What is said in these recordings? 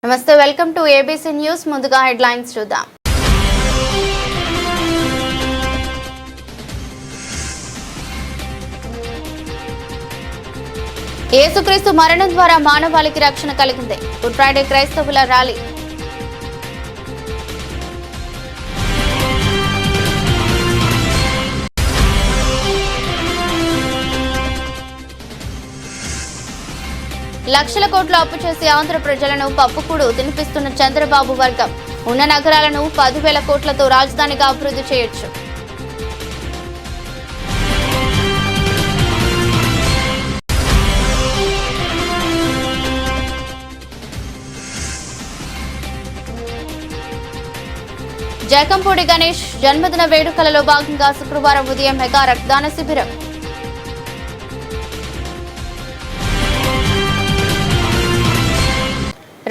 నమస్తే welcome to ABC news ముందుగా headlines చూద్దాం యేసుక్రీస్తు మరణం ద్వారా మానవాళికి రక్షణ కలిగింది గుడ్ ఫ్రైడే క్రైస్తవుల ర్యాలీ లక్షల కోట్లు అప్పు చేసి ఆంధ్ర ప్రజలను పప్పుకూడు తినిపిస్తున్న చంద్రబాబు వర్గం ఉన్న నగరాలను 10,000 కోట్లతో రాజధానిగా అభివృద్ధి చేయొచ్చు. జయకంపూడి గణేష్ జన్మదిన వేడుకలలో భాగంగా శుక్రవారం ఉదయం మెగా రక్తదాన శిబిరం.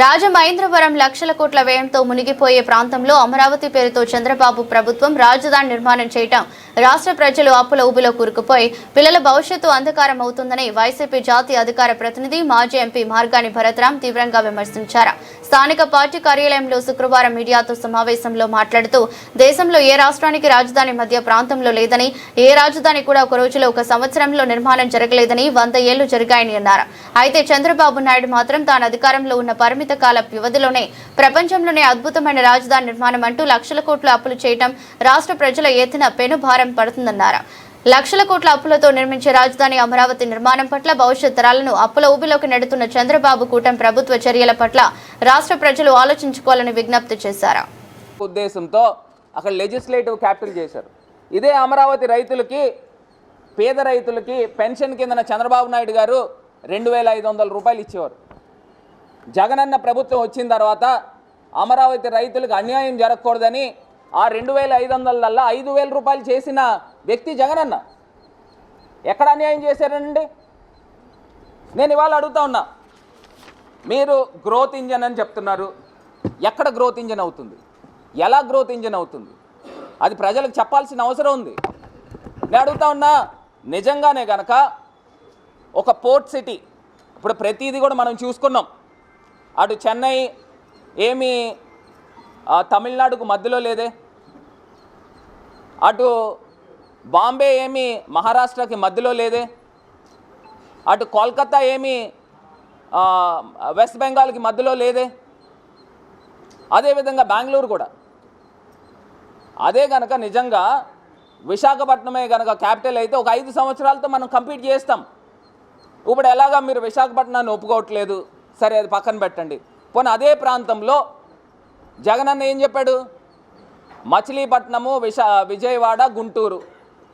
రాజమహేంద్రవరం లక్షల కోట్ల వ్యయంతో మునిగిపోయే ప్రాంతంలో అమరావతి పేరుతో చంద్రబాబు ప్రభుత్వం రాజధాని నిర్మాణం చేయటం రాష్ట్ర ప్రజలు అప్పుల ఊబిలో కూరుకుపోయి పిల్లల భవిష్యత్తు అంధకారం అవుతుందని వైసీపీ జాతీయ అధికార ప్రతినిధి మాజీ ఎంపీ మార్గాని భరత్రాం తీవ్రంగా విమర్శించారు. స్థానిక పార్టీ కార్యాలయంలో శుక్రవారం మీడియాతో సమావేశంలో మాట్లాడుతూ దేశంలో ఏ రాష్ట్రానికి రాజధాని మధ్య ప్రాంతంలో లేదని, ఏ రాజధాని కూడా ఒక రోజులో ఒక సంవత్సరంలో నిర్మాణం జరగలేదని 100 ఏళ్లు జరిగాయని అన్నారు. అయితే చంద్రబాబు నాయుడు మాత్రం తాను అధికారంలో ఉన్న పరిమిత కాల వ్యవధిలోనే ప్రపంచంలోనే అద్భుతమైన రాజధాని నిర్మాణం అంటూ లక్షల కోట్ల అప్పులు చేయటం రాష్ట్ర ప్రజల ఎత్తున పెనుభారం పడుతుందన్నారు. లక్షల కోట్ల అప్పులతో నిర్మించే రాజధాని అమరావతి నిర్మాణం పట్ల భవిష్యత్ తరాలను అప్పుల ఊబిలోకి నెడుతున్న చంద్రబాబు కూటమి ప్రభుత్వ చర్యల పట్ల రాష్ట్ర ప్రజలు ఆలోచించుకోవాలని విజ్ఞప్తి చేశారు. ఉద్దేశంతో అక్కడ లెజిస్లేటివ్ క్యాపిటల్ చేశారు. ఇదే అమరావతి రైతులకి, పేద రైతులకి పెన్షన్ కిందన చంద్రబాబు నాయుడు గారు 2,500 రూపాయలు ఇచ్చేవారు. జగనన్న ప్రభుత్వం వచ్చిన తర్వాత అమరావతి రైతులకు అన్యాయం జరగకూడదని ఆ 2,500 5,000 రూపాయలు చేసిన వ్యక్తి జగనన్న. ఎక్కడ అన్యాయం చేశారండి? నేను ఇవాళ అడుగుతా ఉన్నా, మీరు గ్రోత్ ఇంజన్ అని చెప్తున్నారు. ఎక్కడ గ్రోత్ ఇంజన్ అవుతుంది? ఎలా గ్రోత్ ఇంజన్ అవుతుంది? అది ప్రజలకు చెప్పాల్సిన అవసరం ఉంది. నేను అడుగుతా ఉన్నా, నిజంగానే కనుక ఒక పోర్ట్ సిటీ, ఇప్పుడు ప్రతిదీ కూడా మనం చూసుకున్నాం. అటు చెన్నై ఏమి తమిళనాడుకు మధ్యలో లేదే, అటు బాంబే ఏమి మహారాష్ట్రకి మధ్యలో లేదే, అటు కోల్కతా ఏమి వెస్ట్ బెంగాల్కి మధ్యలో లేదే, అదేవిధంగా బెంగళూరు కూడా. అదే కనుక నిజంగా విశాఖపట్నమే కనుక క్యాపిటల్ అయితే ఒక 5 సంవత్సరాలతో మనం కంప్లీట్ చేస్తాం. ఇప్పుడు ఎలాగా మీరు విశాఖపట్నాన్ని ఒప్పుకోవట్లేదు, సరే అది పక్కన పెట్టండి. పోనీ అదే ప్రాంతంలో జగనన్న ఏం చెప్పాడు? మచిలీపట్నము, విజయవాడ, గుంటూరు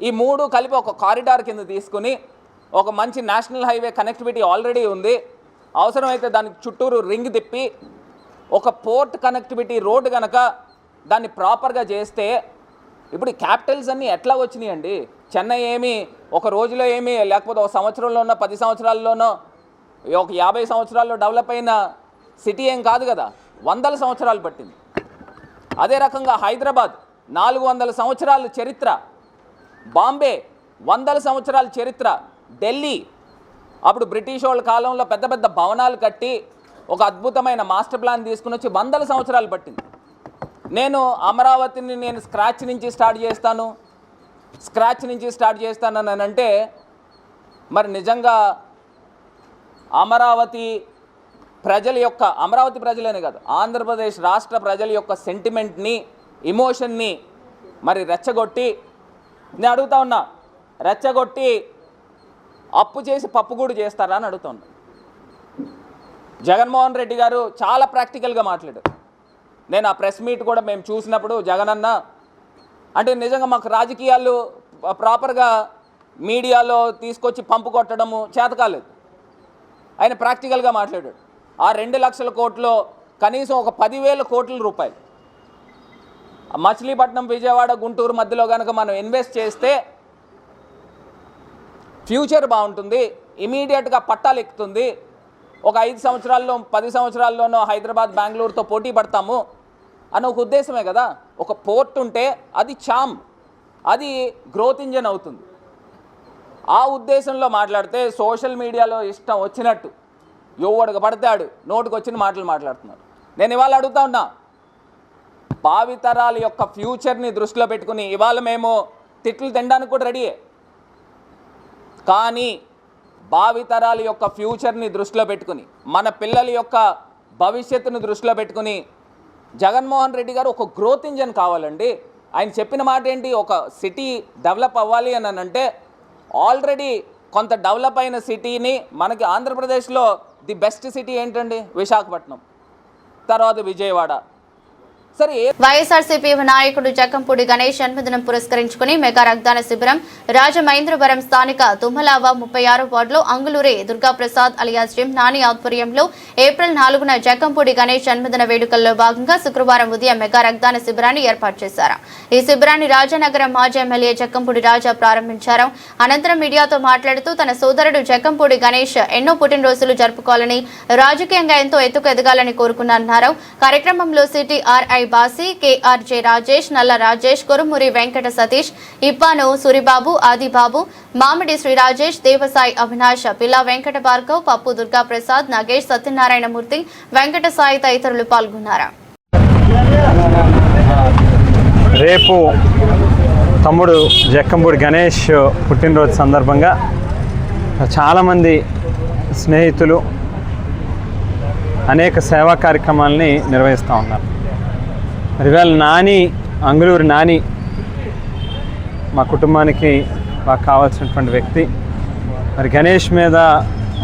ఈ 3 కలిపి ఒక కారిడార్ కింద తీసుకుని ఒక మంచి నేషనల్ హైవే కనెక్టివిటీ ఆల్రెడీ ఉంది, అవసరమైతే దానికి చుట్టూరు రింగ్ తిప్పి ఒక పోర్ట్ కనెక్టివిటీ రోడ్డు కనుక దాన్ని ప్రాపర్గా చేస్తే ఇప్పుడు క్యాపిటల్స్ అన్నీ ఎట్లా వచ్చినాయండి? చెన్నై ఏమి ఒక రోజులో ఏమి, లేకపోతే ఒక సంవత్సరంలోనో 10 సంవత్సరాల్లోనో ఒక 50 సంవత్సరాల్లో డెవలప్ అయిన సిటీ ఏం కాదు కదా, 100 సంవత్సరాలు పట్టింది. అదే రకంగా హైదరాబాద్ 400 సంవత్సరాల చరిత్ర, బాంబే 100 సంవత్సరాల చరిత్ర, ఢిల్లీ అప్పుడు బ్రిటిష్ వాళ్ళ కాలంలో పెద్ద పెద్ద భవనాలు కట్టి ఒక అద్భుతమైన మాస్టర్ ప్లాన్ తీసుకుని వచ్చి 100 సంవత్సరాలు పట్టింది. నేను అమరావతిని నేను స్క్రాచ్ నుంచి స్టార్ట్ చేస్తానని అంటే మరి నిజంగా అమరావతి ప్రజలనే కాదు, ఆంధ్రప్రదేశ్ రాష్ట్ర ప్రజల యొక్క సెంటిమెంట్ని, ఇమోషన్ని మరి రెచ్చగొట్టి, నేను అడుగుతా ఉన్నా, రెచ్చగొట్టి అప్పు చేసి పప్పుగూడు చేస్తారా అని అడుగుతా ఉన్నా. జగన్మోహన్ రెడ్డి గారు చాలా ప్రాక్టికల్గా మాట్లాడారు. నేను ఆ ప్రెస్ మీట్ కూడా మేము చూసినప్పుడు జగనన్న అంటే నిజంగా మాకు రాజకీయాలు ప్రాపర్గా మీడియాలో తీసుకొచ్చి పంపు కొట్టడము చేత కాలేదు. ఆయన ప్రాక్టికల్గా మాట్లాడాడు. ఆ 2 లక్షల కోట్లు కనీసం ఒక 10,000 కోట్ల రూపాయలు మచిలీపట్నం, విజయవాడ, గుంటూరు మధ్యలో కనుక మనం ఇన్వెస్ట్ చేస్తే ఫ్యూచర్ బాగుంటుంది, ఇమీడియట్గా పట్టాలు ఎక్కుతుంది. ఒక 5 సంవత్సరాల్లో 10 సంవత్సరాల్లోనో హైదరాబాద్, బెంగళూరుతో పోటీ పడతాము అన్న ఒక ఉద్దేశమే కదా. ఒక పోర్ట్ ఉంటే అది అది గ్రోత్ ఇంజన్ అవుతుంది. ఆ ఉద్దేశంలో మాట్లాడితే సోషల్ మీడియాలో ఇష్టం వచ్చినట్టు ఎవడికి పడతాడు నోటికి వచ్చిన మాటలు మాట్లాడుతున్నారు. నేను ఇవాళ అడుగుతా ఉన్నా, భావితరాల యొక్క ఫ్యూచర్ని దృష్టిలో పెట్టుకుని ఇవాళ మేము తిట్లు తినడానికి కూడా రెడీయే, కానీ భావితరాల యొక్క ఫ్యూచర్ని దృష్టిలో పెట్టుకుని మన పిల్లల యొక్క భవిష్యత్తును దృష్టిలో పెట్టుకుని జగన్మోహన్ రెడ్డి గారు ఒక గ్రోత్ ఇంజన్ కావాలండి. ఆయన చెప్పిన మాట ఏంటి, ఒక సిటీ డెవలప్ అవ్వాలి అని అంటే ఆల్రెడీ కొంత డెవలప్ అయిన సిటీని మనకి ఆంధ్రప్రదేశ్లో ది బెస్ట్ సిటీ ఏంటండి, విశాఖపట్నం, తర్వాత విజయవాడ. సరే, వైఎస్ఆర్సీపీ నాయకుడు జక్కంపూడి గణేష్ జన్మదినం పురస్కరించుకుని మెగా రక్తదాన శిబిరం రాజమహేంద్రవరం స్థానిక తుమ్మలావ 36 వార్డులో అంగులూరి దుర్గాప్రసాద్ అలియాస్ జిమ్ నాని ఆధ్వర్యంలో ఏప్రిల్ 4న జక్కంపూడి గణేష్ జన్మదిన వేడుకల్లో భాగంగా శుక్రవారం ఉదయం మెగా రక్తదాన శిబిరాన్ని ఏర్పాటు చేశారు. ఈ శిబిరాన్ని రాజానగరం మాజీ ఎమ్మెల్యే జక్కంపూడి రాజా ప్రారంభించారు. అనంతరం మీడియాతో మాట్లాడుతూ తన సోదరుడు జక్కంపూడి గణేష్ ఎన్నో పుట్టినరోజులు జరుపుకోవాలని, రాజకీయంగా ఎంతో ఎత్తుకు ఎదగాలని కోరుకున్నారు. కార్యక్రమంలో సిటీఆర్ఐ బాసి, కేఆర్జే రాజేష్, నల్ల రాజేష్, కొరుమూరి వెంకట సతీష్, ఇప్పాను సూరిబాబు, ఆదిబాబు, మామిడి శ్రీ రాజేష్, దేవసాయి అవినాష్, పిల్లా వెంకట భార్గవ్, పప్పు దుర్గాప్రసాద్, నగేష్, సత్యనారాయణమూర్తి, వెంకట సాయి తదితరులు పాల్గొన్నారు. రేపు తమ్ముడు జక్కంపూడి గణేష్ పుట్టినరోజు సందర్భంగా చాలామంది స్నేహితులు అనేక సేవా కార్యక్రమాలని నిర్వహిస్తూ ఉన్నారు. మరి ఇవాళ నాని, అంగులూరు నాని మా కుటుంబానికి మాకు కావాల్సినటువంటి వ్యక్తి. మరి గణేష్ మీద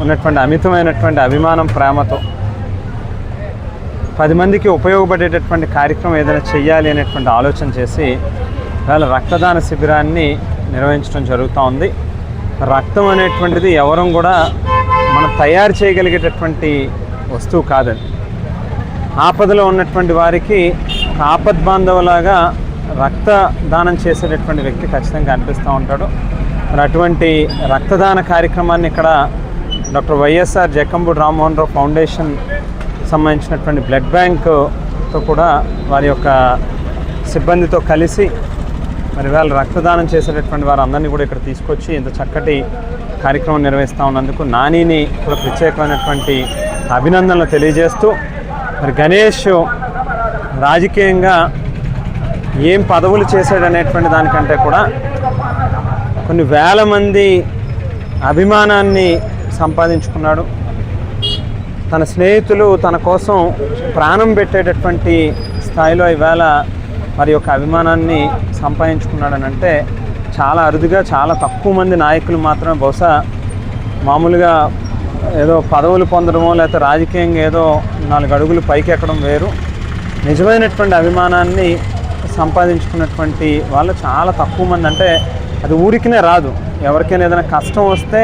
ఉన్నటువంటి అమితమైనటువంటి అభిమానం, ప్రేమతో 10 మందికి ఉపయోగపడేటటువంటి కార్యక్రమం ఏదైనా చెయ్యాలి అనేటువంటి ఆలోచన చేసి ఇవాళ రక్తదాన శిబిరాన్ని నిర్వహించడం జరుగుతూ ఉంది. రక్తం అనేటువంటిది ఎవరం కూడా మనం తయారు చేయగలిగేటటువంటి వస్తువు కాదండి. ఆపదలో ఉన్నటువంటి వారికి ఆపద్బాంధవులాగా రక్తదానం చేసేటటువంటి వ్యక్తి ఖచ్చితంగా అనిపిస్తూ ఉంటాడు. మరి అటువంటి రక్తదాన కార్యక్రమాన్ని ఇక్కడ doctor YSR Jakkampudi Rammohan Rao foundation సంబంధించినటువంటి బ్లడ్ బ్యాంక్తో కూడా వారి యొక్క సిబ్బందితో కలిసి మరి వాళ్ళు రక్తదానం చేసేటటువంటి వారు అందరినీ కూడా ఇక్కడ తీసుకొచ్చి ఇంత చక్కటి కార్యక్రమం నిర్వహిస్తూ ఉన్నందుకు నానిని కూడా ప్రత్యేకమైనటువంటి అభినందనలు తెలియజేస్తూ, మరి గణేష్ రాజకీయంగా ఏం పదవులు చేశాడనేటువంటి దానికంటే కూడా కొన్ని వేల మంది అభిమానాన్ని సంపాదించుకున్నాడు. తన స్నేహితులు తన కోసం ప్రాణం పెట్టేటటువంటి స్థాయిలో ఈవేళ మరి యొక్క అభిమానాన్ని సంపాదించుకున్నాడని అంటే చాలా అరుదుగా, చాలా తక్కువ మంది నాయకులు మాత్రమే బహుశా మామూలుగా ఏదో పదవులు పొందడమో లేకపోతే రాజకీయంగా ఏదో 4 అడుగులు పైకి ఎక్కడం వేరు. నిజమైనటువంటి అభిమానాన్ని సంపాదించుకున్నటువంటి వాళ్ళు చాలా తక్కువ మంది. అంటే అది ఊరికినే రాదు. ఎవరికైనా ఏదైనా కష్టం వస్తే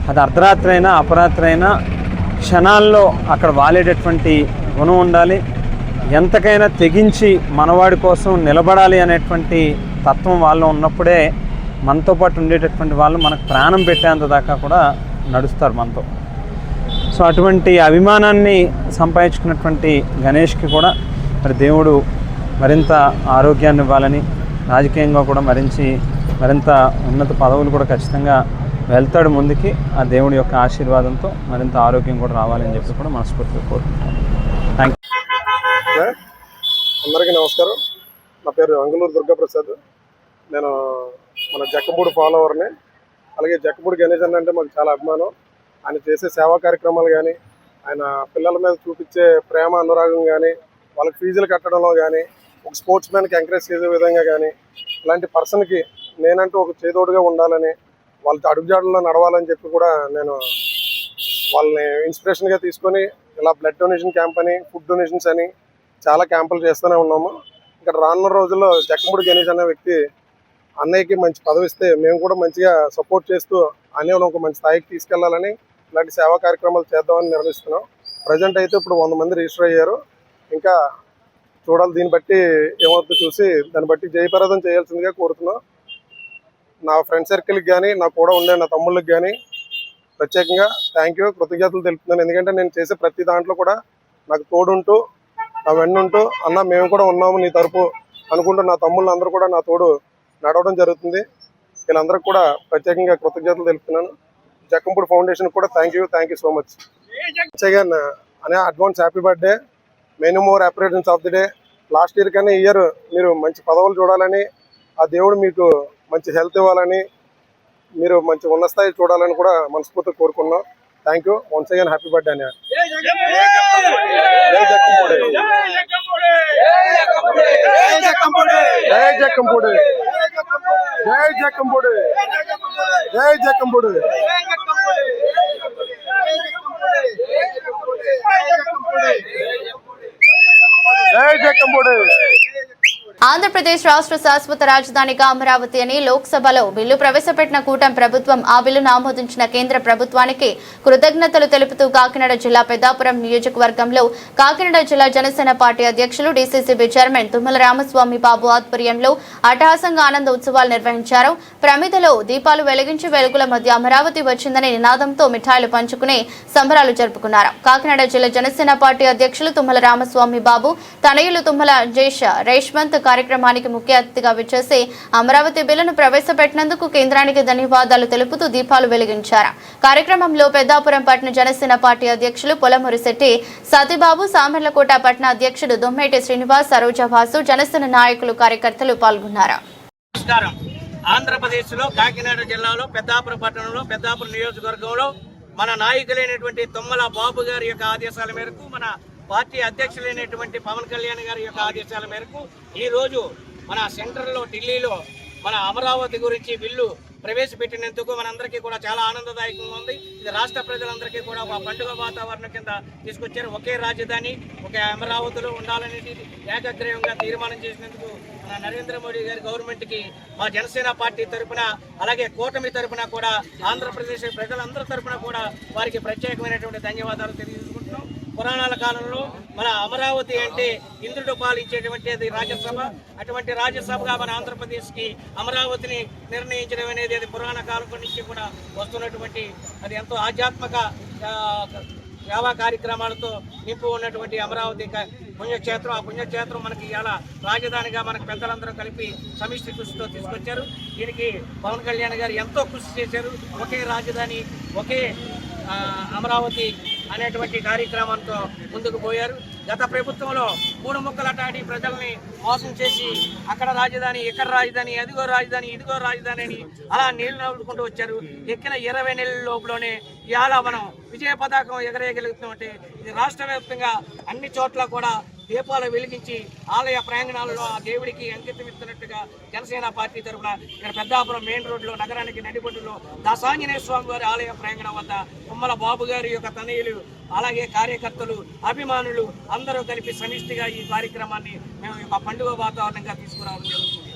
అది అర్ధరాత్రి అయినా అపరాత్రి అయినా క్షణాల్లో అక్కడ వాలేటటువంటి గుణం ఉండాలి. ఎంతకైనా తెగించి మనవాడి కోసం నిలబడాలి అనేటువంటి తత్వం వాళ్ళు ఉన్నప్పుడే మనతో పాటు ఉండేటటువంటి వాళ్ళు మనకు ప్రాణం పెట్టేంత దాకా కూడా నడుస్తారు మనతో. సో అటువంటి అభిమానాన్ని సంపాదించుకున్నటువంటి గణేష్కి కూడా మరి దేవుడు మరింత ఆరోగ్యాన్ని ఇవ్వాలని, రాజకీయంగా కూడా మరింత ఉన్నత పదవులు కూడా ఖచ్చితంగా వెళ్తాడు ముందుకి. ఆ దేవుడి యొక్క ఆశీర్వాదంతో మరింత ఆరోగ్యం కూడా రావాలని చెప్పి కూడా మనస్ఫూర్తిగా కోరుకుంటాను. Thank you. అందరికీ నమస్కారం. నా పేరు అంగులూరు దుర్గాప్రసాద్. నేను మన జక్కంపూడి ఫాలోవర్ని. అలాగే జక్కంపూడి గణేష్ అన్న అంటే మాకు చాలా అభిమానం. ఆయన చేసే సేవా కార్యక్రమాలు కానీ, ఆయన పిల్లల మీద చూపించే ప్రేమ, అనురాగం కానీ, వాళ్ళకి ఫీజులు కట్టడంలో కానీ, ఒక స్పోర్ట్స్ మ్యాన్కి ఎంకరేజ్ చేసే విధంగా కానీ, ఇలాంటి పర్సన్కి నేనంటూ ఒక చేదోడుగా ఉండాలని, వాళ్ళ అడుగుజాడల్లో నడవాలని చెప్పి కూడా నేను వాళ్ళని ఇన్స్పిరేషన్గా తీసుకొని ఇలా బ్లడ్ డొనేషన్ క్యాంప్ అని, ఫుడ్ డొనేషన్స్ అని చాలా క్యాంపులు చేస్తూనే ఉన్నాము. ఇక్కడ రానున్న రోజుల్లో జక్కంపూడి గణేష్ అనే వ్యక్తి అన్నయ్యకి మంచి పదవి ఇస్తే మేము కూడా మంచిగా సపోర్ట్ చేస్తూ అన్నయ్యను ఒక మంచి స్థాయికి తీసుకెళ్లాలని ఇలాంటి సేవా కార్యక్రమాలు చేద్దామని నిర్ణయిస్తున్నాం. ప్రజెంట్ అయితే ఇప్పుడు 100 మంది రిజిస్టర్ అయ్యారు. ఇంకా చూడాలి, దీన్ని బట్టి ఏమవుతుందో చూసి దాన్ని బట్టి జయప్రదం చేయాల్సిందిగా కోరుతున్నాం. నా ఫ్రెండ్ సర్కిల్కి కానీ, నా కూడా ఉండే నా తమ్ముళ్ళకి కానీ ప్రత్యేకంగా థ్యాంక్ యూ, కృతజ్ఞతలు తెలుపుతున్నాను. ఎందుకంటే నేను చేసే ప్రతి దాంట్లో కూడా నాకు తోడుంటూ, నా వెన్నుంటూ అన్న మేము కూడా ఉన్నాము నీ తరపు అనుకుంటూ నా తమ్ముళ్ళు అందరూ కూడా నా తోడు నడవడం జరుగుతుంది. వీళ్ళందరికీ కూడా ప్రత్యేకంగా కృతజ్ఞతలు తెలుపుతున్నాను. జక్కంపూడి ఫౌండేషన్ కూడా థ్యాంక్ యూ సో మచ్. అనే advance happy birthday. Many more appreciations of the day. Last year కన్నా ఈ ఇయర్ మీరు మంచి పదవులు చూడాలని, ఆ దేవుడు మీకు మంచి హెల్త్ ఇవ్వాలని, మీరు మంచి ఉన్నత స్థాయి చూడాలని కూడా మనస్ఫూర్తిగా కోరుకున్నాం. Thank you once again. Happy birthday అన్నయ్య. జై జక్కంపూడి, జై జక్కంపూడి, జై జక్కంపూడి, జై జక్కంపూడి, జై జక్కంపూడి. ఆంధ్రప్రదేశ్ రాష్ట్ర శాశ్వత రాజధానిగా అమరావతి అని లోక్సభలో బిల్లు ప్రవేశపెట్టిన కూటమి ప్రభుత్వం ఆ బిల్లును ఆమోదించిన కేంద్ర ప్రభుత్వానికి కృతజ్ఞతలు తెలుపుతూ కాకినాడ జిల్లా పెద్దాపురం నియోజకవర్గంలో కాకినాడ జిల్లా జనసేన పార్టీ అధ్యక్షులు డీసీసీబీ చైర్మన్ తుమ్మల రామస్వామి బాబు ఆధ్వర్యంలో అట్టహాసంగా ఆనంద ఉత్సవాలు నిర్వహించారు. ప్రమిదలో దీపాలు వెలిగించి వెలుగుల మధ్య అమరావతి వచ్చిందనే నినాదంతో మిఠాయిలు పంచుకుని సంబరాలు జరుపుకున్నారు. కాకినాడ జిల్లా జనసేన పార్టీ అధ్యక్షులు తుమ్మల రామస్వామి బాబు తనయులు తుమ్మల రేష్మంత్ కార్యక్రమానికి ముఖ్య అతిథిగా విచ్చేసి అమరావతి బిల్లును ప్రవేశపెట్టినందుకు కేంద్రానికి ధన్యవాదాలు తెలుపుతూ దీపాలు వెలిగించారు. కార్యక్రమంలో పెద్దాపురం పట్టణ జనసేన పార్టీ అధ్యక్షులు పొలమూరిశెట్టి సతీబాబు, సామర్లకోట పట్టణ అధ్యక్షుడు దొమ్మేటి శ్రీనివాస్, సరోజవాసు, జనసేన నాయకులు, కార్యకర్తలు పాల్గొన్నారు. ఆంధ్రప్రదేశ్ లో కాకినాడ జిల్లాలో పెద్దాపురం పట్టణంలో పెద్దాపురం నియోజకవర్గంలో మన నాయకులైనటువంటి తుమ్మల బాబు గారి యొక్క ఆదేశాల మేరకు, మన పార్టీ అధ్యక్షులైనటువంటి పవన్ కళ్యాణ్ గారి యొక్క ఆదేశాల మేరకు ఈ రోజు మన సెంట్రల్లో ఢిల్లీలో మన అమరావతి గురించి బిల్లు ప్రవేశపెట్టినందుకు మనందరికీ కూడా చాలా ఆనందదాయకంగా ఉంది. ఇది రాష్ట్ర ప్రజలందరికీ కూడా ఒక పండుగ వాతావరణం కింద తీసుకొచ్చారు. ఒకే రాజధాని ఒకే అమరావతిలో ఉండాలనేది ఏకగ్రీవంగా తీర్మానం చేసినందుకు మన నరేంద్ర మోడీ గారి గవర్నమెంట్కి మా జనసేన పార్టీ తరఫున, అలాగే కూటమి తరఫున కూడా, ఆంధ్రప్రదేశ్ ప్రజలందరి తరఫున కూడా వారికి ప్రత్యేకమైనటువంటి ధన్యవాదాలు తెలియజేసుకుంటున్నాం. పురాణాల కాలంలో మన అమరావతి అంటే ఇంద్రుడు పాలించేటువంటి రాజ్యసభ, అటువంటి రాజ్యసభగా మన ఆంధ్రప్రదేశ్కి అమరావతిని నిర్ణయించడం అనేది అది పురాణ కాలం నుంచి కూడా వస్తున్నటువంటి, అది ఎంతో ఆధ్యాత్మిక సేవా కార్యక్రమాలతో నింపు ఉన్నటువంటి అమరావతి పుణ్యక్షేత్రం. ఆ పుణ్యక్షేత్రం మనకి ఇలా రాజధానిగా మనకు పెద్దలందరూ కలిపి సమిష్టి కృషితో తీసుకొచ్చారు. దీనికి పవన్ కళ్యాణ్ గారు ఎంతో కృషి చేశారు. ఒకే రాజధాని ఒకే అమరావతి అనేటువంటి కార్యక్రమంతో ముందుకు పోయారు. గత ప్రభుత్వంలో మూడు ముక్కలటాడి ప్రజల్ని మోసం చేసి అక్కడ రాజధాని, ఇక్కడ రాజధాని, అదిగో రాజధాని, ఇదిగో రాజధాని అని అలా నీళ్లు నవ్వుకుంటూ వచ్చారు. ఎక్కిన 20 నెలల లోపులోనే ఇవాళ మనం విజయ పతాకం ఎగరేయగలుగుతామంటే ఇది రాష్ట్ర వ్యాప్తంగా అన్ని చోట్ల కూడా దీపాలు వెలిగించి ఆలయ ప్రాంగణాలలో ఆ దేవుడికి అంకితం ఇస్తున్నట్టుగా జనసేన పార్టీ తరఫున ఇక్కడ పెద్దాపురం మెయిన్ రోడ్లో నగరానికి నడిబొడ్డులో దాసాంజనేయ స్వామి వారి ఆలయ ప్రాంగణం వద్ద తుమ్మల బాబు గారి యొక్క తనయులు, అలాగే కార్యకర్తలు, అభిమానులు అందరూ కలిపి సమిష్టిగా ఈ కార్యక్రమాన్ని మేము ఒక పండుగ వాతావరణంగా తీసుకురావడం జరుగుతుంది.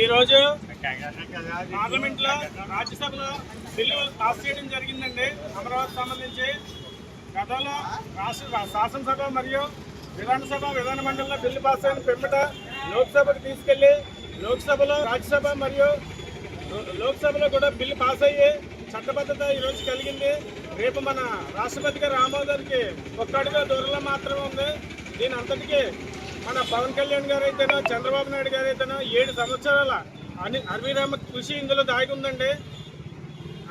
ఈరోజు పార్లమెంట్లో రాజ్యసభలో బిల్లు పాస్ చేయడం జరిగిందండి. అమరావతి సంబంధించి గతంలో రాష్ట్ర శాసనసభ మరియు విధాన మండలిలో బిల్లు పాస్ అయిన పిమ్మట లోక్సభకు తీసుకెళ్లి లోక్సభలో రాజ్యసభ మరియు లోక్సభలో కూడా బిల్లు పాస్ అయ్యి చట్టబద్ధత ఈరోజు కలిగింది. రేపు మన రాష్ట్రపతి గారి ఆమోదానికి ఒక్క అడుగు దూరంలో మాత్రమే ఉంది. దీని అంతటికీ మన పవన్ కళ్యాణ్ గారు అయితేనో, చంద్రబాబు నాయుడు గారు అయితేనో 7 సంవత్సరాల అర్వీరామ కృషి ఇందులో దాగి ఉందండి.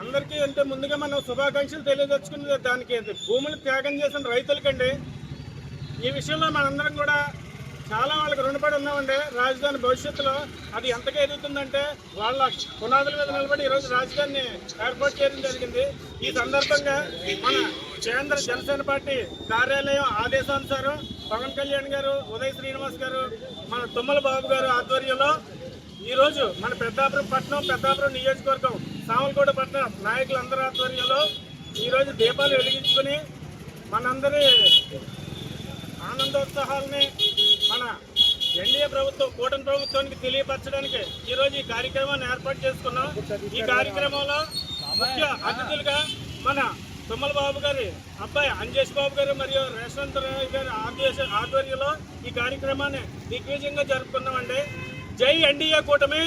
అందరికీ అంటే ముందుగా మనం శుభాకాంక్షలు తెలియదర్చుకున్నది దానికి భూములు త్యాగం చేసిన రైతులకండి. ఈ విషయంలో మనందరం కూడా చాలా వాళ్ళకి రుణపడి ఉన్నామండి. రాజధాని భవిష్యత్తులో అది ఎంతగా ఎదుగుతుందంటే వాళ్ళ పునాదుల మీద నిలబడి ఈరోజు రాజధానిని ఏర్పాటు చేయడం జరిగింది. ఈ సందర్భంగా మన కేంద్ర జనసేన పార్టీ కార్యాలయం ఆదేశానుసారం పవన్ కళ్యాణ్ గారు, ఉదయ్ శ్రీనివాస్ గారు, మన తుమ్మల బాబు గారు ఆధ్వర్యంలో ఈరోజు మన పెద్దాపురం పట్టణం, పెద్దాపురం నియోజకవర్గం, సామలకోట పట్టణ నాయకులందరి ఆధ్వర్యంలో ఈరోజు దీపాలు వెలిగించుకొని మనందరి ఆనందోత్సాహాలని మన ఎన్డీఏ ప్రభుత్వం, కూటమి ప్రభుత్వానికి తెలియపరచడానికి ఈరోజు ఈ కార్యక్రమాన్ని ఏర్పాటు చేసుకున్నాం. ఈ కార్యక్రమంలో ముఖ్య అతిథులుగా మన తుమ్మల బాబు గారి అబ్బాయి అంజేష్ బాబు గారు మరియు రేవంత్ గారి ఆధ్వర్యంలో ఈ కార్యక్రమాన్ని దిగ్విజయంగా జరుపుకున్నామండి. జై ఎన్డీఏ కూటమి,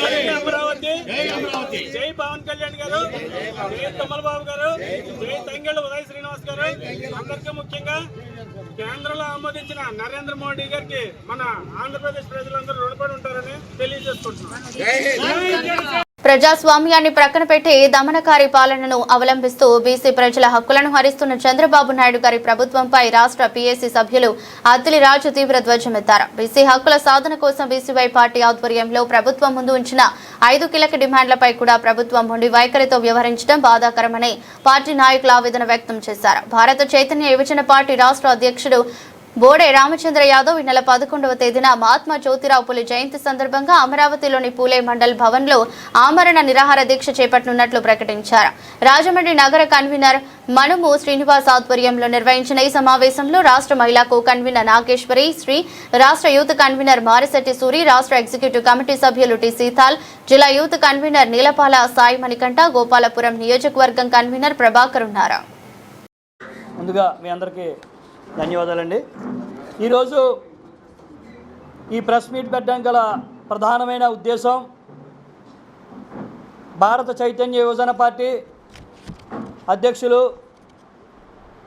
జై అమరావతి, జై పవన్ కళ్యాణ్ గారు, జై తుమ్మల బాబు గారు, జై తంగెళ్ళ ఉదయ్ శ్రీనివాస్ గారు. అందరికీ ముఖ్యంగా కేంద్రంలో ఆమోదించిన నరేంద్ర మోడీ గారికి మన ఆంధ్రప్రదేశ్ ప్రజలందరూ రుణపడి ఉంటారని తెలియజేసుకుంటున్నాం. ప్రజాస్వామ్యాన్ని ప్రక్కన పెట్టి దమనకారి పాలనను అవలంబిస్తూ బీసీ ప్రజల హక్కులను హరిస్తున్న చంద్రబాబు నాయుడు గారి ప్రభుత్వంపై రాష్ట్ర పీఏసీ సభ్యులు అత్తిలి రాజు తీవ్ర ధ్వజమెత్తారు. బీసీ హక్కుల సాధన కోసం బీసీవై పార్టీ ఆధ్వర్యంలో ప్రభుత్వం ముందు ఉంచిన 5 కీలక డిమాండ్లపై కూడా ప్రభుత్వం మొండి వైఖరితో వ్యవహరించడం బాధాకరమని పార్టీ నాయకులు ఆవేదన వ్యక్తం చేశారు. భారత చైతన్య యువజన పార్టీ రాష్ట్ర అధ్యక్షుడు బోడే రామచంద్ర యాదవ్ ఈ నెల 11వ తేదీన మహాత్మా జ్యోతిరావు పులే జయంతి సందర్భంగా అమరావతిలోని పూలే మండల్ భవన్లో ఆమరణ నిరాహార దీక్ష చేపట్టనున్నట్లు ప్రకటించారు. రాజమండ్రి నగర కన్వీనర్ మనుము శ్రీనివాస్ ఆధ్వర్యంలో నిర్వహించిన ఈ సమావేశంలో రాష్ట్ర మహిళా కో కన్వీనర్ నాగేశ్వరి శ్రీ, రాష్ట్ర యూత్ కన్వీనర్ మారిశెట్టి సూరి, రాష్ట్ర ఎగ్జిక్యూటివ్ కమిటీ సభ్యులు టి సీతాల్, జిల్లా యూత్ కన్వీనర్ నీలపాల సాయి మణికంఠ, గోపాలపురం నియోజకవర్గం కన్వీనర్ ప్రభాకర్ ఉన్నారు. ముందుగా మీ అందరికీ ధన్యవాదాలండి. ఈరోజు ఈ ప్రెస్ మీట్ పెట్టడానికి గల ప్రధానమైన ఉద్దేశం భారత చైతన్య యువజన పార్టీ అధ్యక్షులు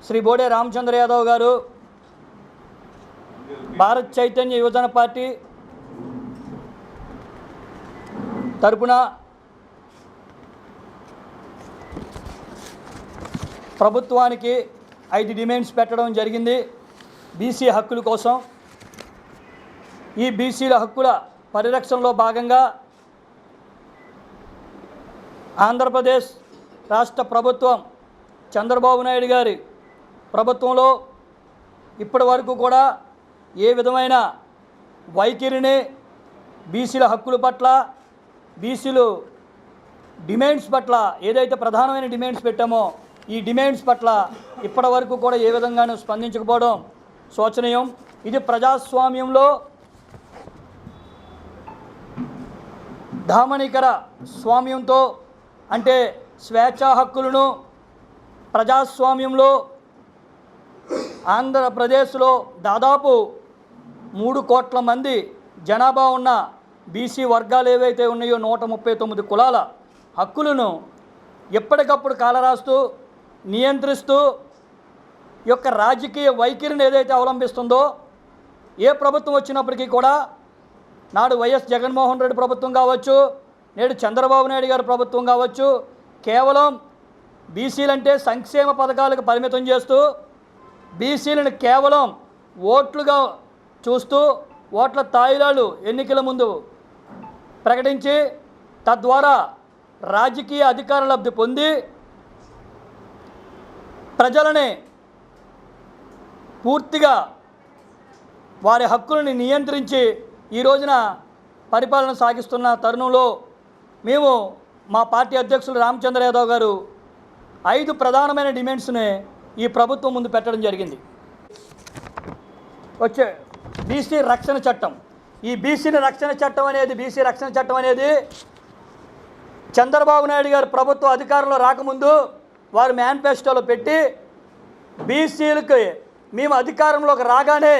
శ్రీ బోడే రామచంద్ర యాదవ్ గారు భారత చైతన్య యువజన పార్టీ తరపున ప్రభుత్వానికి 5 డిమాండ్స్ పెట్టడం జరిగింది బీసీ హక్కుల కోసం. ఈ బీసీల హక్కుల పరిరక్షణలో భాగంగా ఆంధ్రప్రదేశ్ రాష్ట్ర ప్రభుత్వం చంద్రబాబు నాయుడు గారి ప్రభుత్వంలో ఇప్పటి వరకు కూడా ఏ విధమైన వైఖరిని బీసీల హక్కుల పట్ల, బీసీలు డిమాండ్స్ పట్ల ఏదైతే ప్రధానమైన డిమాండ్స్ పెట్టామో ఈ డిమాండ్స్ పట్ల ఇప్పటి వరకు కూడా ఏ విధంగానూ స్పందించకపోవడం శోచనీయం. ఇది ప్రజాస్వామ్యంలో దామనికర స్వామ్యంతో, అంటే స్వేచ్ఛా హక్కులను ప్రజాస్వామ్యంలో ఆంధ్రప్రదేశ్లో దాదాపు 3 కోట్ల మంది జనాభా ఉన్న బీసీ వర్గాలు ఏవైతే ఉన్నాయో 139 కులాల హక్కులను ఎప్పటికప్పుడు కాలరాస్తూ నియంత్రిస్తూ ఈ యొక్క రాజకీయ వైఖరిని ఏదైతే అవలంబిస్తుందో, ఏ ప్రభుత్వం వచ్చినప్పటికీ కూడా నాడు వైఎస్ జగన్మోహన్ రెడ్డి ప్రభుత్వం కావచ్చు, నేడు చంద్రబాబు నాయుడు గారి ప్రభుత్వం కావచ్చు, కేవలం బీసీలంటే సంక్షేమ పథకాలకు పరిమితం చేస్తూ బీసీలను కేవలం ఓట్లుగా చూస్తూ ఓట్ల తాయిలాలు ఎన్నికల ముందు ప్రకటించి తద్వారా రాజకీయ అధికార లబ్ధి పొంది ప్రజలని పూర్తిగా వారి హక్కులను నియంత్రించి ఈ రోజున పరిపాలన సాగిస్తున్న తరుణంలో మేము మా పార్టీ అధ్యక్షులు రామచంద్ర యాదవ్ గారు 5 ప్రధానమైన డిమాండ్స్ని ఈ ప్రభుత్వం ముందు పెట్టడం జరిగింది. వచ్చే బీసీ రక్షణ చట్టం. ఈ బీసీ రక్షణ చట్టం అనేది చంద్రబాబు నాయుడు గారు ప్రభుత్వం అధికారంలో రాకముందు వారు మేనిఫెస్టోలో పెట్టి బీసీలకి మేము అధికారంలోకి రాగానే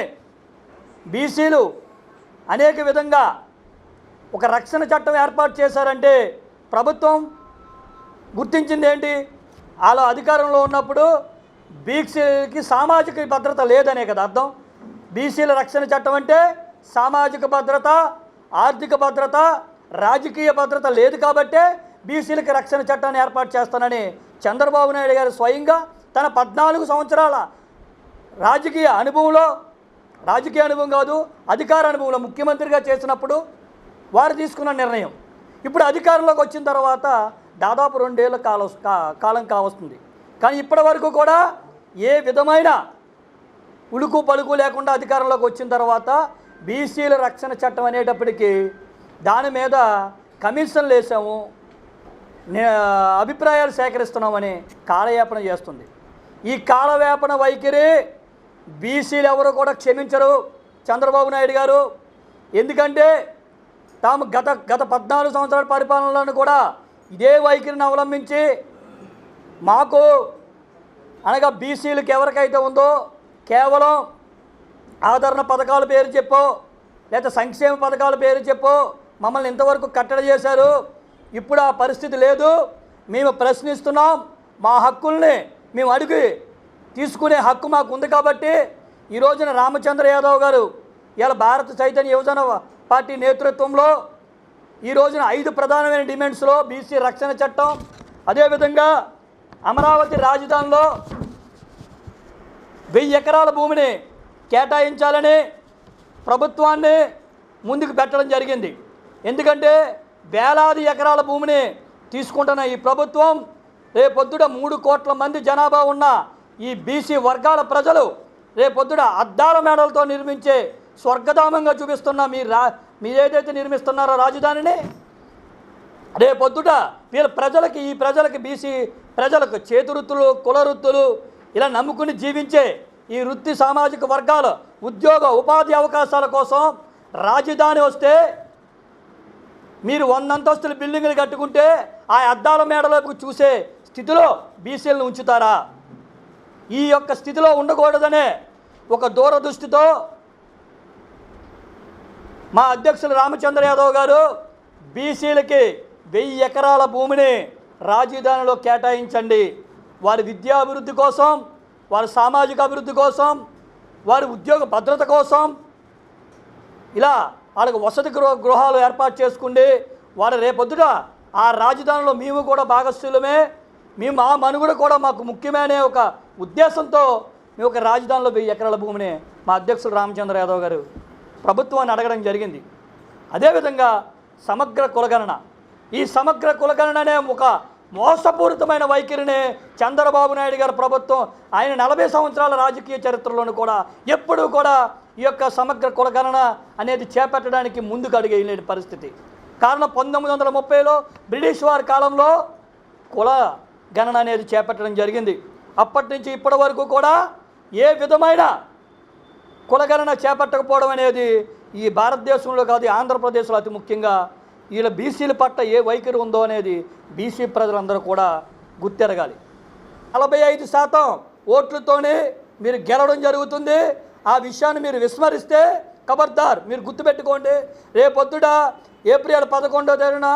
బీసీలు అనేక విధంగా ఒక రక్షణ చట్టం ఏర్పాటు చేశారంటే ప్రభుత్వం గుర్తించింది ఏంటి? అలా అధికారంలో ఉన్నప్పుడు బీసీలకి సామాజిక భద్రత లేదనే కదా అర్థం. బీసీల రక్షణ చట్టం అంటే సామాజిక భద్రత, ఆర్థిక భద్రత, రాజకీయ భద్రత లేదు కాబట్టే బీసీలకి రక్షణ చట్టాన్ని ఏర్పాటు చేస్తానని చంద్రబాబు నాయుడు గారు స్వయంగా తన 14 సంవత్సరాల రాజకీయ అనుభవం కాదు, అధికార అనుభవంలో ముఖ్యమంత్రిగా చేసినప్పుడు వారు తీసుకున్న నిర్ణయం. ఇప్పుడు అధికారంలోకి వచ్చిన తర్వాత దాదాపు 2 ఏళ్ళ కాలం కావస్తుంది. కానీ ఇప్పటి వరకు కూడా ఏ విధమైన ఉలుకు పలుకు లేకుండా అధికారంలోకి వచ్చిన తర్వాత బీసీల రక్షణ చట్టం అనేటప్పటికీ దాని మీద కమిషన్లు వేసాము, అభిప్రాయాలు సేకరిస్తున్నామని కాలయాపన చేస్తుంది. ఈ కాలయాపన వైఖరి బీసీలు ఎవరు కూడా క్షమించరు చంద్రబాబు నాయుడు గారు. ఎందుకంటే తాము గత 14 సంవత్సరాల పరిపాలనలను కూడా ఇదే వైఖరిని అవలంబించి మాకు అనగా బీసీలకు ఎవరికైతే ఉందో కేవలం ఆదరణ పథకాల పేరు చెప్పో లేదా సంక్షేమ పథకాల పేరు చెప్పో మమ్మల్ని ఇంతవరకు కట్టడి చేశారు. ఇప్పుడు ఆ పరిస్థితి లేదు. మేము ప్రశ్నిస్తున్నాం. మా హక్కుల్ని మేము అడిగి తీసుకునే హక్కు మాకు ఉంది కాబట్టి ఈ రోజున రామచంద్ర యాదవ్ గారు ఇలా భారత చైతన్య యువజన పార్టీ నేతృత్వంలో ఈ రోజున 5 ప్రధానమైన డిమాండ్స్లో బీసీ రక్షణ చట్టం, అదేవిధంగా అమరావతి రాజధానిలో 1000 ఎకరాల భూమిని కేటాయించాలని ప్రభుత్వాన్ని ముందుకు పెట్టడం జరిగింది. ఎందుకంటే వేలాది ఎకరాల భూమిని తీసుకుంటున్న ఈ ప్రభుత్వం రేపొద్దుట 3 కోట్ల మంది జనాభా ఉన్న ఈ బీసీ వర్గాల ప్రజలు రేపొద్దుట అద్దాల మేడలతో నిర్మించే స్వర్గధామంగా చూపిస్తున్న మీరు ఏదైతే నిర్మిస్తున్నారో రాజధానిని, రేపొద్దుట ఈ ప్రజలకి బీసీ ప్రజలకు చేతివృత్తులు, కుల వృత్తులు ఇలా నమ్ముకుని జీవించే ఈ వృత్తి సామాజిక వర్గాలు ఉద్యోగ ఉపాధి అవకాశాల కోసం రాజధాని వస్తే మీరు 100 అంతస్తుల బిల్డింగులు కట్టుకుంటే ఆ అద్దాల మేడలోకి చూసే స్థితిలో బీసీలను ఉంచుతారా? ఈ యొక్క స్థితిలో ఉండకూడదనే ఒక దూరదృష్టితో మా అధ్యక్షులు రామచంద్ర యాదవ్ గారు బీసీలకి 1000 ఎకరాల భూమిని రాజధానిలో కేటాయించండి, వారి విద్యాభివృద్ధి కోసం, వారి సామాజిక అభివృద్ధి కోసం, వారి ఉద్యోగ భద్రత కోసం, ఇలా వాళ్ళకి వసతి గృహాలు ఏర్పాటు చేసుకుండి వారు రేపొద్దుట ఆ రాజధానిలో మేము కూడా భాగస్థులమే, మేము ఆ మనుగడ కూడా మాకు ముఖ్యమైన ఒక ఉద్దేశంతో మేము ఒక రాజధానిలో 1000 ఎకరాల భూమిని మా అధ్యక్షులు రామచంద్ర యాదవ్ గారు ప్రభుత్వాన్ని అడగడం జరిగింది. అదేవిధంగా సమగ్ర కులగణన, ఈ సమగ్ర కులగణన అనే ఒక మోసపూరితమైన వైఖరిని చంద్రబాబు నాయుడు గారి ప్రభుత్వం ఆయన 40 సంవత్సరాల రాజకీయ చరిత్రలోనూ కూడా ఎప్పుడూ కూడా ఈ యొక్క సమగ్ర కులగణన అనేది చేపట్టడానికి ముందుకు అడిగేయలేని పరిస్థితి. కారణం 1930లో బ్రిటిష్ వారి కాలంలో కుల గణన అనేది చేపట్టడం జరిగింది. అప్పటి నుంచి ఇప్పటి వరకు కూడా ఏ విధమైన కులగణన చేపట్టకపోవడం అనేది ఈ భారతదేశంలో కాదు, ఆంధ్రప్రదేశ్లో అతి ముఖ్యంగా వీళ్ళ బీసీల పట్ల ఏ వైఖరి ఉందో అనేది బీసీ ప్రజలందరూ కూడా గుర్తెరగాలి. 45% ఓట్లతోనే మీరు గెలవడం జరుగుతుంది. ఆ విషయాన్ని మీరు విస్మరిస్తే ఖబర్దార్, మీరు గుర్తుపెట్టుకోండి. రేపొద్దుట ఏప్రిల్ 11వ తేదీన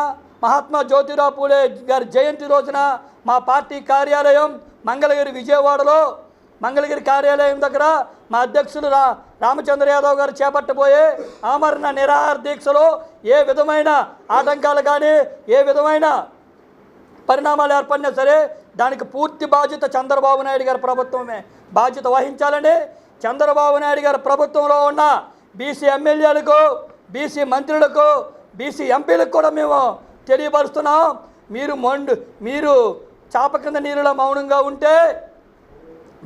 మహాత్మా జ్యోతిరావు పూలే గారి జయంతి రోజున మా పార్టీ కార్యాలయం విజయవాడలో మంగళగిరి కార్యాలయం దగ్గర మా అధ్యక్షులు రామచంద్ర యాదవ్ గారు చేపట్టబోయే ఆమరణ నిరాహార దీక్షలో ఏ విధమైన ఆటంకాలు కానీ ఏ విధమైన పరిణామాలు ఏర్పడినా సరే దానికి పూర్తి బాధ్యత చంద్రబాబు నాయుడు గారి ప్రభుత్వమే బాధ్యత వహించాలని చంద్రబాబు నాయుడు గారి ప్రభుత్వంలో ఉన్న బీసీ ఎమ్మెల్యేలకు, బీసీ మంత్రులకు, బీసీ ఎంపీలకు కూడా మేము తెలియపరుస్తున్నాం. మీరు చాప కింద నీరులో మౌనంగా ఉంటే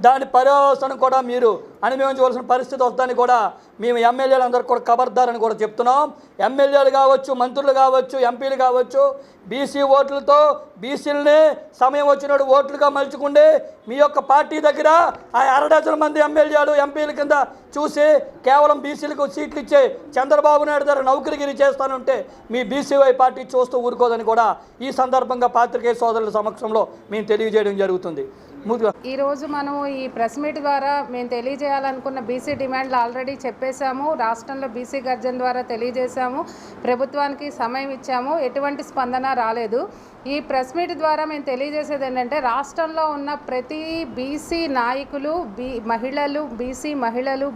దాని పర్యవసనం కూడా మీరు అనుభవించవలసిన పరిస్థితి వస్తుందని కూడా మేము ఎమ్మెల్యేలందరూ కూడా ఖబర్దారని కూడా చెప్తున్నాం. ఎమ్మెల్యేలు కావచ్చు, మంత్రులు కావచ్చు, ఎంపీలు కావచ్చు, బీసీ ఓట్లతో బీసీలని సమయం వచ్చినప్పుడు ఓట్లుగా మలుచుకుండి మీ యొక్క పార్టీ దగ్గర ఆ 6 డజన్ మంది ఎమ్మెల్యేలు ఎంపీల కింద చూసి కేవలం బీసీలకు సీట్లు ఇచ్చే చంద్రబాబు నాయుడు దగ్గర నౌకరిగిరి చేస్తానంటే మీ బీసీవై పార్టీ చూస్తూ ఊరుకోదని కూడా ఈ సందర్భంగా పాత్రికేయ సోదరుల సమక్షంలో మేము తెలియజేయడం జరుగుతుంది. ఈరోజు మనం ఈ ప్రెస్ మీట్ ద్వారా మేము తెలియజేయాలనుకున్న బీసీ డిమాండ్లు ఆల్రెడీ చెప్పేశాము. రాష్ట్రంలో బీసీ గర్జన ద్వారా తెలియజేశాము, ప్రభుత్వానికి సమయం ఇచ్చాము, ఎటువంటి స్పందన రాలేదు. ఈ ప్రెస్ మీట్ ద్వారా మేము తెలియజేసేది ఏంటంటే రాష్ట్రంలో ఉన్న ప్రతి బీసీ నాయకులు, మహిళలు,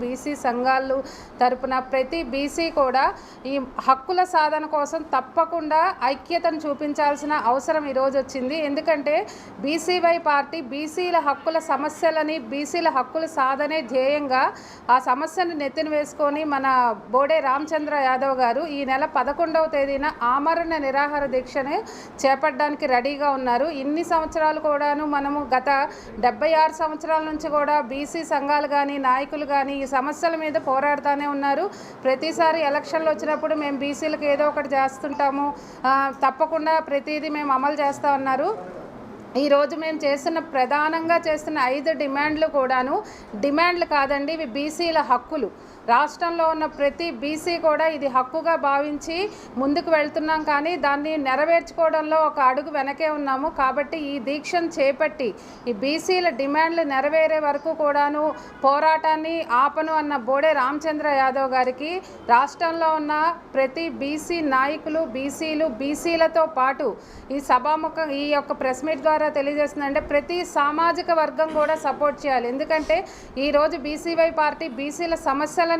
బీసీ సంఘాలు తరపున ప్రతి బీసీ కూడా ఈ హక్కుల సాధన కోసం తప్పకుండా ఐక్యతను చూపించాల్సిన అవసరం ఈరోజు వచ్చింది. ఎందుకంటే బీసీవై పార్టీ బీసీల హక్కుల సమస్యలని, బీసీల హక్కుల సాధనే ధ్యేయంగా ఆ సమస్యను నెత్తిన వేసుకొని మన బోడే రామచంద్ర యాదవ్ గారు ఈ నెల 11వ తేదీన ఆమరణ నిరాహార దీక్షను చేపట్టడానికి రెడీగా ఉన్నారు. ఇన్ని సంవత్సరాలు కూడాను మనము గత 76 సంవత్సరాల నుంచి కూడా బీసీ సంఘాలు కానీ నాయకులు కానీ ఈ సమస్యల మీద పోరాడుతూనే ఉన్నారు. ప్రతిసారి ఎలక్షన్లు వచ్చినప్పుడు మేము బీసీలకు ఏదో ఒకటి చేస్తుంటాము, తప్పకుండా ప్రతిదీ మేము అమలు చేస్తూ ఉన్నారు. ఈరోజు మేము ప్రధానంగా చేస్తున్న 5 డిమాండ్లు కూడాను డిమాండ్లు కాదండి, ఇవి బీసీల హక్కులు. రాష్ట్రంలో ఉన్న ప్రతి బీసీ కూడా ఇది హక్కుగా భావించి ముందుకు వెళ్తున్నాం, కానీ దాన్ని నెరవేర్చుకోవడంలో ఒక అడుగు వెనకే ఉన్నాము. కాబట్టి ఈ దీక్షను చేపట్టి ఈ బీసీల డిమాండ్లు నెరవేరే వరకు కూడాను పోరాటాన్ని ఆపను అన్న బోడే రామచంద్ర యాదవ్ గారికి రాష్ట్రంలో ఉన్న ప్రతి బీసీ నాయకులు, బీసీలతో పాటు ఈ సభాముఖం ఈ యొక్క ప్రెస్ మీట్ ద్వారా తెలియజేస్తుందంటే ప్రతి సామాజిక వర్గం కూడా సపోర్ట్ చేయాలి. ఎందుకంటే ఈరోజు బీసీవై పార్టీ బీసీల సమస్యల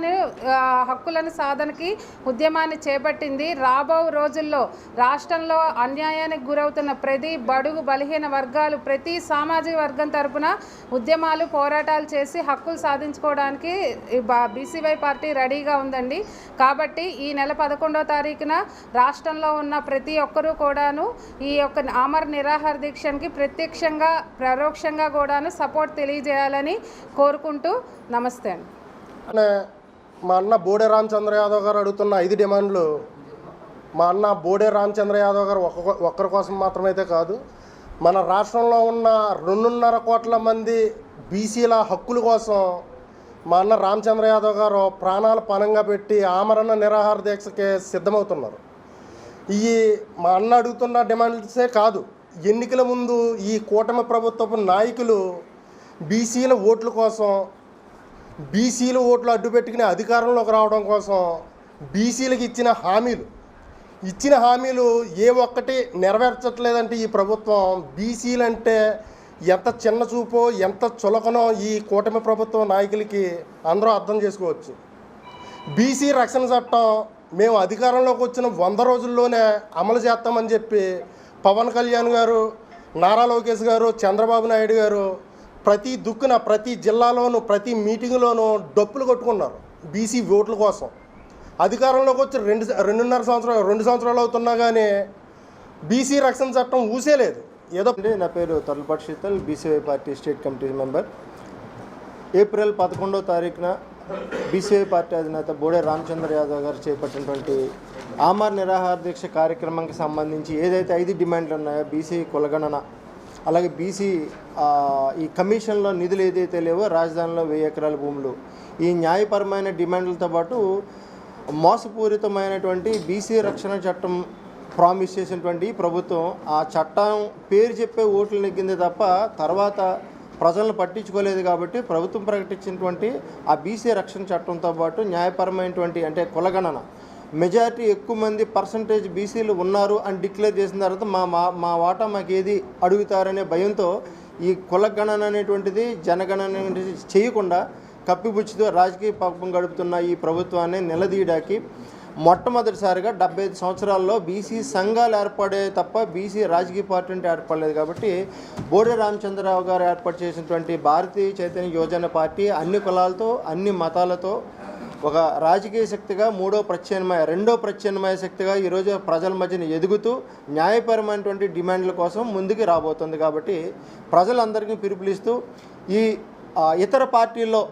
హక్కులను సాధనకి ఉద్యమాన్ని చేపట్టింది. రాబో రోజుల్లో రాష్ట్రంలో అన్యాయానికి గురవుతున్న ప్రతి బడుగు బలహీన వర్గాలు, ప్రతి సామాజిక వర్గం తరపున ఉద్యమాలు పోరాటాలు చేసి హక్కులు సాధించుకోవడానికి బీసీవై పార్టీ రెడీగా ఉందండి. కాబట్టి ఈ నెల 11వ తారీఖున రాష్ట్రంలో ఉన్న ప్రతి ఒక్కరూ కూడాను ఈ యొక్క ఆమర నిరాహార దీక్షకి ప్రత్యక్షంగా పరోక్షంగా కూడాను సపోర్ట్ తెలియజేయాలని కోరుకుంటూ నమస్తే అండి. మా అన్న బోడే రామచంద్ర యాదవ్ గారు అడుగుతున్న 5 డిమాండ్లు మా అన్న బోడే రామచంద్ర యాదవ్ గారు ఒక్కరి కోసం మాత్రమైతే కాదు, మన రాష్ట్రంలో ఉన్న 2.5 కోట్ల మంది బీసీల హక్కుల కోసం మా అన్న రామచంద్ర యాదవ్ గారు ప్రాణాలు పణంగా పెట్టి ఆమరణ నిరాహార దీక్షకి సిద్ధమవుతున్నారు. ఈ మా అన్న అడుగుతున్న డిమాండ్సే కాదు, ఎన్నికల ముందు ఈ కూటమి ప్రభుత్వపు నాయకులు బీసీల ఓట్ల కోసం, బీసీల ఓట్లు అడ్డుపెట్టుకుని అధికారంలోకి రావడం కోసం బీసీలకు ఇచ్చిన హామీలు ఏ ఒక్కటి నెరవేర్చట్లేదంటే ఈ ప్రభుత్వం బీసీలంటే ఎంత చిన్న చూపో ఎంత చులకనో ఈ కూటమి ప్రభుత్వం నాయకులకి అందరూ అర్థం చేసుకోవచ్చు. బీసీ రక్షణ చట్టం మేము అధికారంలోకి వచ్చిన 100 రోజుల్లోనే అమలు చేస్తామని చెప్పి పవన్ కళ్యాణ్ గారు, నారా లోకేష్ గారు, చంద్రబాబు నాయుడు గారు ప్రతి దుక్కున ప్రతి జిల్లాలోనూ ప్రతి మీటింగ్లోనూ డప్పులు కొట్టుకున్నారు బీసీ ఓట్ల కోసం. అధికారంలోకి వచ్చి 2 సంవత్సరాలు అవుతున్నా కానీ బీసీ రక్షణ చట్టం ఊసేలేదు. ఏదో నా పేరు Tholapati Sheetal, BCY party state committee member. April 11వ తారీఖున బీసీవై పార్టీ అధినేత బోడే రామచంద్ర యాదవ్ గారు చేపట్టినటువంటి ఆమర నిరాహార దీక్ష కార్యక్రమానికి సంబంధించి ఏదైతే 5 డిమాండ్లు ఉన్నాయో, బీసీ కులగణన, అలాగే బీసీ ఈ కమిషన్లో నిధులు ఏదైతే లేవో, రాజధానిలో 1000 ఎకరాల భూములు, ఈ న్యాయపరమైన డిమాండ్లతో పాటు మోసపూరితమైనటువంటి బీసీ రక్షణ చట్టం ప్రామిస్ చేసినటువంటి ప్రభుత్వం ఆ చట్టం పేరు చెప్పే ఓట్లు నెగ్గింది తప్ప తర్వాత ప్రజలను పట్టించుకోలేదు. కాబట్టి ప్రభుత్వం ప్రకటించినటువంటి ఆ బీసీ రక్షణ చట్టంతో పాటు న్యాయపరమైనటువంటి అంటే కులగణన, మెజారిటీ ఎక్కువ మంది పర్సంటేజ్ బీసీలు ఉన్నారు అని డిక్లేర్ చేసిన తర్వాత మా వాటా మాకు ఏది అడుగుతారనే భయంతో ఈ కులగణన అనేటువంటిది జనగణన అనేటువంటిది చేయకుండా కప్పిపుచ్చుతో రాజకీయ పాపం గడుపుతున్న ఈ ప్రభుత్వాన్ని నిలదీయడానికి మొట్టమొదటిసారిగా 75 సంవత్సరాల్లో బీసీ సంఘాలు ఏర్పడే తప్ప బీసీ రాజకీయ పార్టీ అంటే ఏర్పడలేదు. కాబట్టి బోడే రామచంద్రరావు గారు ఏర్పాటు చేసినటువంటి భారతీయ చైతన్య యోజన పార్టీ అన్ని కులాలతో అన్ని మతాలతో ఒక రాజకీయ శక్తిగా రెండో ప్రత్యామ్నాయ శక్తిగా ఈరోజు ప్రజల మధ్యన ఎదుగుతూ న్యాయపరమైనటువంటి డిమాండ్ల కోసం ముందుకు రాబోతుంది. కాబట్టి ప్రజలందరికీ పిలుపునిస్తూ ఈ ఇతర పార్టీల్లో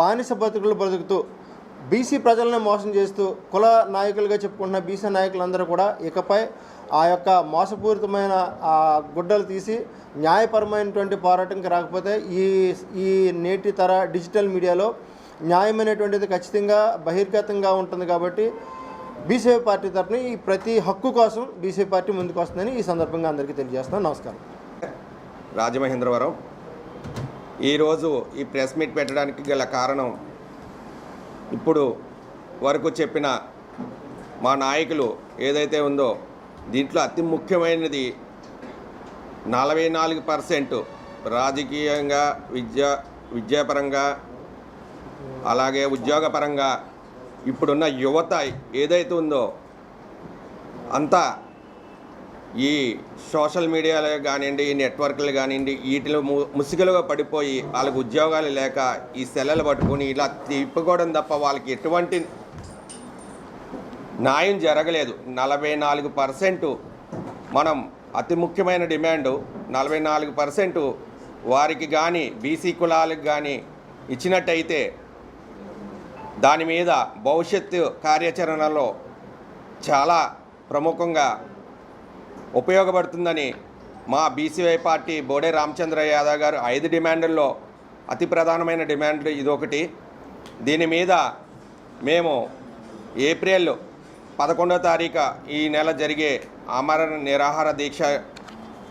బానిస బతుకుతూ బీసీ ప్రజలను మోసం చేస్తూ కుల నాయకులుగా చెప్పుకుంటున్న బీసీ నాయకులందరూ కూడా ఇకపై ఆ యొక్క మోసపూరితమైన గుడ్డలు తీసి న్యాయపరమైనటువంటి పోరాటంకి రాకపోతే ఈ నేటి తర డిజిటల్ మీడియాలో న్యాయమైనటువంటిది ఖచ్చితంగా బహిర్గతంగా ఉంటుంది. కాబట్టి బీసీవై పార్టీ తరఫున ఈ ప్రతి హక్కు కోసం బీసీవై పార్టీ ముందుకు వస్తుందని ఈ సందర్భంగా అందరికీ తెలియజేస్తున్నాను. నమస్కారం. రాజమహేంద్రవరం. ఈరోజు ఈ ప్రెస్ మీట్ పెట్టడానికి గల కారణం, ఇప్పుడు వరకు చెప్పిన మా నాయకులు ఏదైతే ఉందో దీంట్లో అతి ముఖ్యమైనది 44% రాజకీయంగా విద్యాపరంగా అలాగే ఉద్యోగపరంగా ఇప్పుడున్న యువత ఏదైతే ఉందో అంతా ఈ సోషల్ మీడియాలో కానివ్వండి, ఈ నెట్వర్క్లు కానివ్వండి, వీటిలో ముసుగులుగా పడిపోయి వాళ్ళకు ఉద్యోగాలు లేక ఈ సెలలు పట్టుకొని ఇలా తిప్పుకోవడం తప్ప వాళ్ళకి ఎటువంటి న్యాయం జరగలేదు. 44% మనం అతి ముఖ్యమైన డిమాండు 44% వారికి కానీ బీసీ కులాలకు కానీ ఇచ్చినట్టయితే దాని మీద భవిష్యత్తు కార్యాచరణలో చాలా ప్రముఖంగా ఉపయోగపడుతుందని మా బీసీవై పార్టీ బోడే రామచంద్ర యాదవ్ గారు 5 డిమాండ్లలో అతి ప్రధానమైన డిమాండ్ ఇదొకటి. దీని మీద మేము ఏప్రిల్ 11వ తారీఖు ఈ నెల జరిగే ఆమర నిరాహార దీక్ష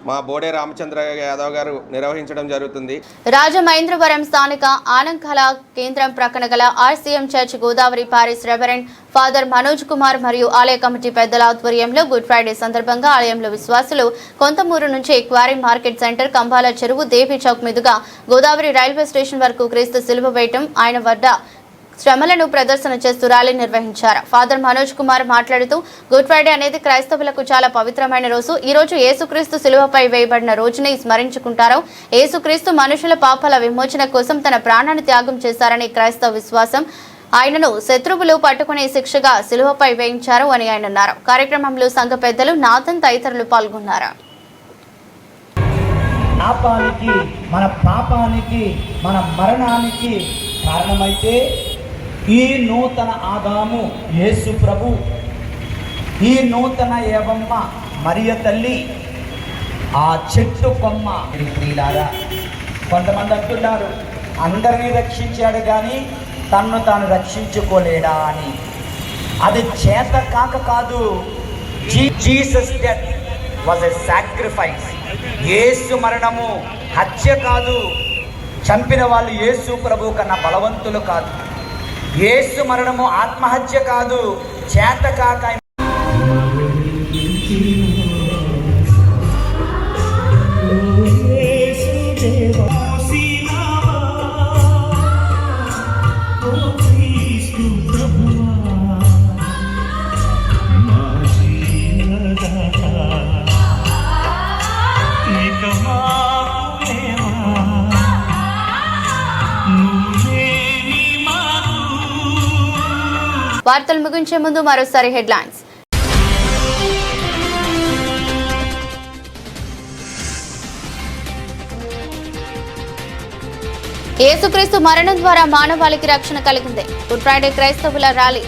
మా బోడే రామచంద్ర యాదవ్ గారు నిర్వహించడం జరుగుతుంది. రాజమహేంద్రవరం స్థానిక ఆనంకల కేంద్రం ప్రక్కన గల RCM church Godavari Paris reverend father Manoj Kumar మరియు ఆలయ కమిటీ పెద్దల ఆధ్వర్యంలో గుడ్ ఫ్రైడే సందర్భంగా ఆలయంలో విశ్వాసులు కొంతమూరు నుంచి క్వారీ మార్కెట్ సెంటర్, కంబాల చెరువు, దేవి చౌక్ మీదుగా గోదావరి రైల్వే స్టేషన్ వరకు క్రీస్తు సిలువ వేయటం, ఆయన వద్ద శ్రమలను ప్రదర్శన చేస్తూ ర్యాలీ నిర్వహించారు. ఫాదర్ మనోజ్ కుమార్ మాట్లాడుతూ గుడ్ ఫ్రైడే అనేది క్రైస్తవులకు చాలా పవిత్రమైన రోజు. ఈ రోజు యేసుక్రీస్తు శిలువపై వేయబడిన రోజుని స్మరించుకుంటారు. యేసుక్రీస్తు మనుషుల పాపాల విమోచన కోసం తన ప్రాణాన్ని త్యాగం చేశారని క్రైస్తవ విశ్వాసం. ఆయనను శత్రువులు పట్టుకునే శిక్షగా శిలువపై వేయించారు అని ఆయన అన్నారు. కార్యక్రమంలో సంఘ పెద్దలు, నాథన్ తదితరులు పాల్గొన్నారు. మన పాపానికి మన మరణానికి కారణమైతే ఈ నూతన ఆదాము యేసు ప్రభు, ఈ నూతన ఏవమ్మ మరియ తల్లి, ఆ చెట్టు కొమ్మ. ప్రియులారా, కొంతమంది అంటున్నారు అందరినీ రక్షించాడు కానీ తన్ను తాను రక్షించుకోలేడా అని. అది చేత కాదు. Jesus death was a sacrifice. యేసు మరణము హత్య కాదు. చంపిన వాళ్ళు యేసు ప్రభు కన్నా బలవంతులు కాదు. యేసు మరణము ఆత్మహత్య కాదు, చేత కాక. వార్తలు ముగించే ముందు మరోసారి హెడ్లైన్స్. యేసుక్రీస్తు మరణం ద్వారా మానవాళికి రక్షణ కలిగింది. గుడ్ ఫ్రైడే క్రైస్తవుల ర్యాలీ.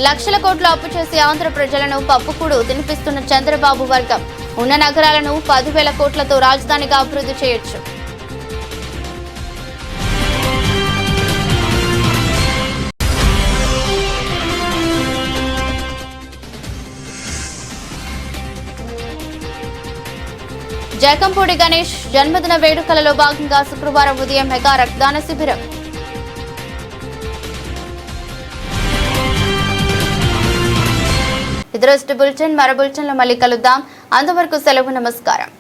లక్షల కోట్ల అప్పు చేసి ఆంధ్ర ప్రజలను పప్పుకూడు తినిపిస్తున్న చంద్రబాబు వర్గం. ఉన్న నగరాలను 10,000 కోట్లతో రాజధానిగా అభివృద్ధి చేయొచ్చు. జకంపూడి గణేష్ జన్మదిన వేడుకలలో భాగంగా శుక్రవారం ఉదయం మెగా రక్తదాన శిబిరం. ఇదే బులెటిన్. మరో బులెటిన్లో మళ్ళీ కలుద్దాం. అంతవరకు సెలవు. నమస్కారం.